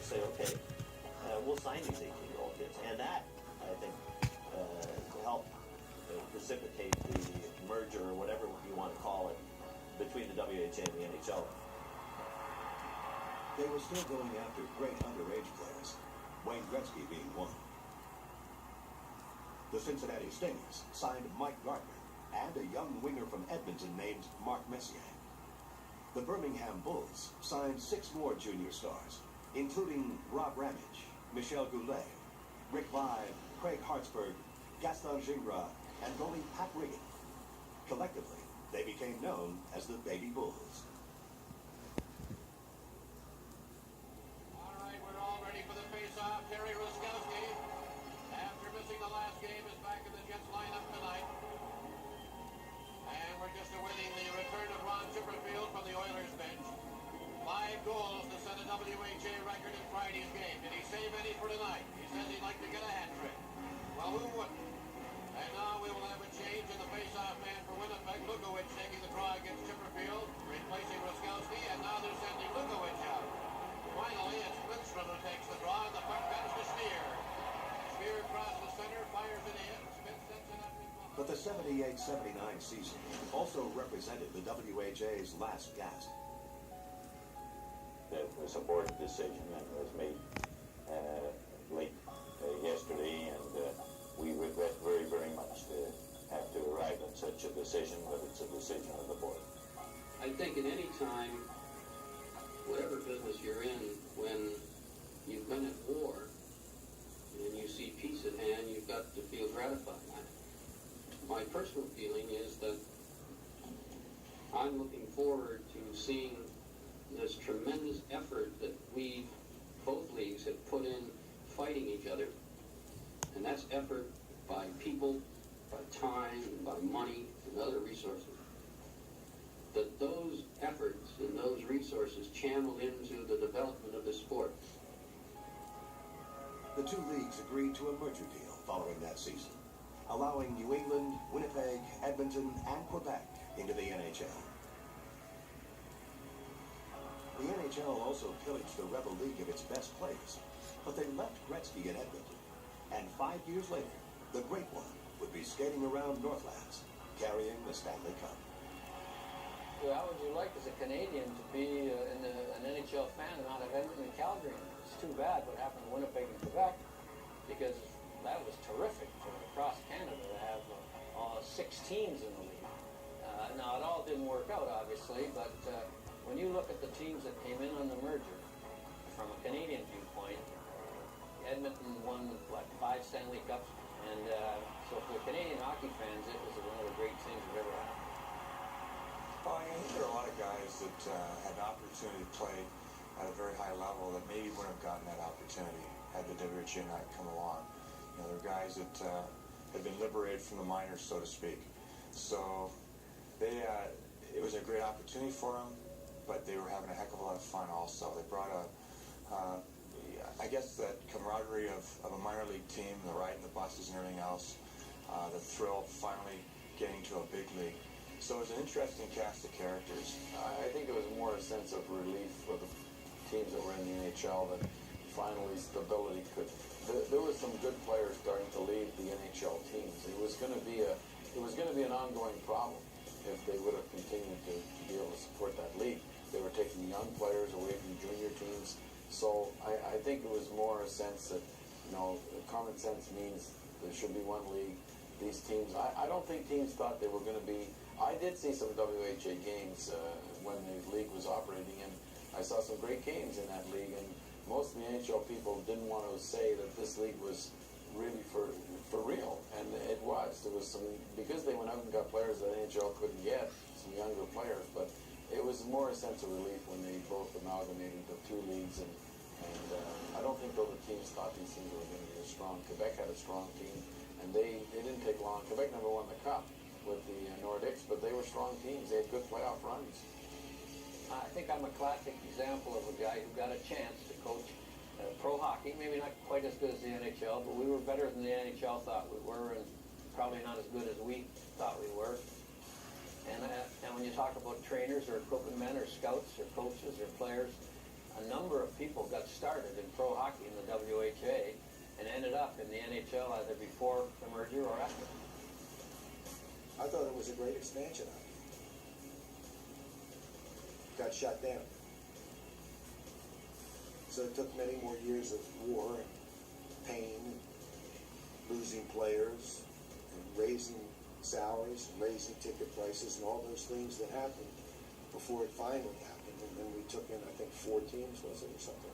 say, okay, we'll sign these 18-year-old kids. And that, I think, helped precipitate the merger, or whatever you want to call it, between the WHA and the NHL. They were still going after great underage players, Wayne Gretzky being one. The Cincinnati Stingers signed Mike Gardner and a young winger from Edmonton named Mark Messier. The Birmingham Bulls signed 6 more junior stars, including Rob Ramage, Michel Goulet, Rick Vaive, Craig Hartsburg, Gaston Gingras, and goalie Pat Riggin. Collectively, they became known as the Baby Bulls. All right, we're all ready for the face-off. Terry Ruskowski, after missing the last game, is back in the Jets lineup tonight. And we're just awaiting the return of Ron Chipperfield from the Oilers bench. 5 goals to set a WHA record in Friday's game. Did he save any for tonight? He says he'd like to get a hat trick. Well, who wouldn't? And now we will have a change in the face-off man for Winnipeg. Lukowicz taking the draw against Chipperfield, replacing Ruskowski, and now they're sending Lukowicz out. Finally, it's Lidstrom who takes the draw, and the puck comes to Spear. Spear across the center, fires it in. Smith sets it up. But the 78-79 season also represented the WHA's last gasp. It was a board decision and it was made late yesterday, and we regret very, very much to have to arrive at such a decision, but it's a decision of the board. I think at any time, whatever business you're in, when you've been at war and you see peace at hand, you've got to feel gratified. My personal feeling is that I'm looking forward to seeing this tremendous effort that both leagues have put in fighting each other. And that's effort by people, by time, by money, and other resources. That those efforts and those resources channel into the development of the sport. The 2 leagues agreed to a merger deal following that season, allowing New England, Winnipeg, Edmonton, and Quebec into the NHL. The NHL also pillaged the Rebel League of its best players, but they left Gretzky in Edmonton. And 5 years later, the Great One would be skating around Northlands, carrying the Stanley Cup. Well, how would you like as a Canadian to be an NHL fan and not have Edmonton and Calgary? It's too bad what happened to Winnipeg and Quebec, because that was terrific for across Canada to have 6 teams in the league. Now, it all didn't work out, obviously, but when you look at the teams that came in on the merger, from a Canadian viewpoint, Edmonton won, 5 Stanley Cups, and so for Canadian hockey fans, it was one of the great things we've ever had. Well, I think there are a lot of guys that had an opportunity to play at a very high level that maybe wouldn't have gotten that opportunity had the WHA not come along. You know, there are guys that had been liberated from the minors, so to speak. So it was a great opportunity for them, but they were having a heck of a lot of fun also. They brought I guess that camaraderie of a minor league team, the riding the buses and everything else, the thrill of finally getting to a big league. So it was an interesting cast of characters. I think it was more a sense of relief for the teams that were in the NHL that finally stability could. There was some good players starting to leave the NHL teams. It was going to be an ongoing problem if they would have continued to be able to support that league. They were taking young players away from junior teams. So I think it was more a sense that, common sense means there should be one league. These teams, I don't think teams thought they were going to be. I did see some WHA games when the league was operating, and I saw some great games in that league, and most of the NHL people didn't want to say that this league was really for real, and it was. There was some, because they went out and got players that NHL couldn't get, some younger players, but it was more a sense of relief when they both amalgamated the 2 leagues, and I don't think though the teams thought these teams were going to be as strong. Quebec had a strong team, and they didn't take long. Quebec never won the cup with the Nordics, but they were strong teams. They had good playoff runs. I think I'm a classic example of a guy who got a chance to coach pro hockey, maybe not quite as good as the NHL, but we were better than the NHL thought we were, and probably not as good as we thought we were. And when you talk about trainers or equipment men or scouts or coaches or players, a number of people got started in pro hockey in the WHA and ended up in the NHL either before the merger or after. I thought it was a great expansion of it. Got shut down. So it took many more years of war and pain, and losing players, and raising salaries, and raising ticket prices, and all those things that happened before it finally happened. And then we took in, I think, 4 teams, was it, or something?